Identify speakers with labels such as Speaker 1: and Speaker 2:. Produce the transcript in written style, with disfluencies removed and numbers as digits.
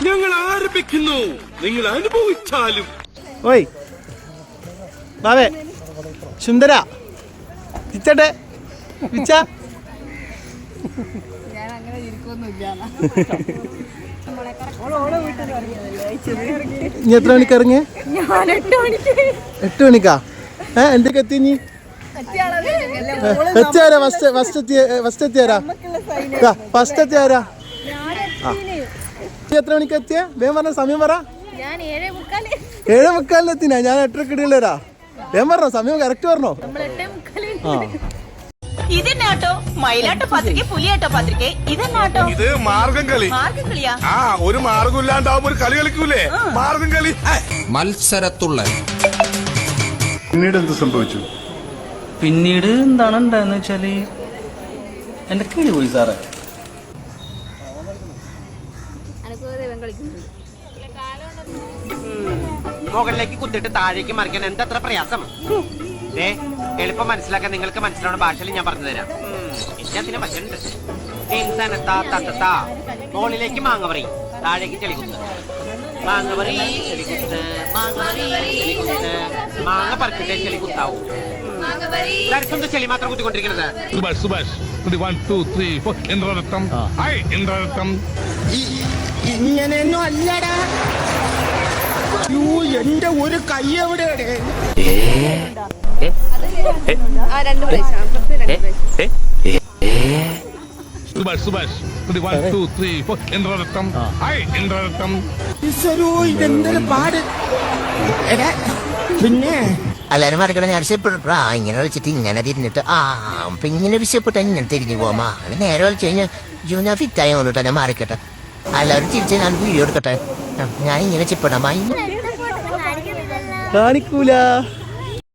Speaker 1: ഞങ്ങൾ ആരംഭിക്കുന്നു. നിങ്ങൾ അനുഭവിച്ചാലും.
Speaker 2: ഓയ് ബാവേ സുന്ദര ചിച്ചട്ടെ പിച്ച ഇനി എത്ര മണിക്ക് ഇറങ്ങിയ? 8 മണിക്കാ? എന്തൊക്കെ എത്തി നീ? എത്തിയാരാ ഫസ്റ്റ് എത്തിയാരാ? ഫസ്റ്റ് എത്തിയാരാ? എത്ര മണിക്ക് എത്തിയ? വേഗം പറഞ്ഞ സമയം പറ. 7:45 എത്തിനാ? ഞാൻ 8:30 ഇടയില്ലേരാ. വേഗം പറഞ്ഞോ, സമയം കറക്റ്റ് പറഞ്ഞോ.
Speaker 3: ഇതെന്നാട്ടോ മയിലാട്ടോ പത്രിക, പുലിയാട്ടോ പത്രിക, ഇതെന്നാട്ടോ?
Speaker 1: ഇത് മാർഗം കളി.
Speaker 3: മാർഗം കളിയാ?
Speaker 1: ഒരു മാർഗം ഇല്ലാണ്ടാവുമ്പോ ഒരു കളി കളിക്കൂലേ, മാർഗം കളി.
Speaker 4: മത്സരത്തുള്ളൻ.
Speaker 1: പിന്നീട് എന്ത് സംഭവിച്ചു?
Speaker 5: പിന്നീട് എന്താണ് ഉണ്ടായെന്ന് വെച്ചാല് എന്റെ കിളി പോയി സാറേ.
Speaker 6: മുകളിലേക്ക് കുത്തിട്ട് താഴേക്ക് മറിക്കാൻ എന്തത്ര പ്രയാസം? എളുപ്പം മനസ്സിലാക്കാൻ നിങ്ങൾക്ക് മനസ്സിലാവുന്ന ഭാഷയിൽ ഞാൻ പറഞ്ഞു തരാം. എല്ലാത്തിനും വശമുണ്ട്. മുകളിലേക്ക് മാങ്ങവറി, താഴേക്ക് ചെളികുത്ത്. മാങ്ങവറി ചെളികുത്ത്, മാങ്ങ പറിച്ചിട്ടേ ചെളികുത്താവൂ. ചെളി മാത്രം കുത്തിക്കൊണ്ടിരിക്കുന്നത്.
Speaker 7: ഇങ്ങനെയൊന്നും അല്ലടാ. എന്റെ ഒരു കൈ എവിടെയാണ്? ഇതെന്തൊരു പാട്. പിന്നെ
Speaker 8: എല്ലാരും മറിക്കണ ഞാൻ വിഷയപ്പെട്ടാ ഇങ്ങനെ വിളിച്ചിട്ട് ഇങ്ങനെ തിരിഞ്ഞിട്ട് അപ്പൊ ഇങ്ങനെ വിഷയപ്പെട്ട ഇങ്ങനെ തിരിഞ്ഞു പോവാ. നേരെ വിളിച്ചു കഴിഞ്ഞാൽ ഞാൻ ഫിറ്റായി കൊണ്ടിട്ട് ഞാൻ മാറിക്കട്ടെ. എല്ലാവരും തിരിച്ച് ഞാൻ വീഡിയോ എടുക്കട്ടെ. ഞാൻ ഇങ്ങനെ ചിപ്പടാ
Speaker 2: കാണിക്കൂല.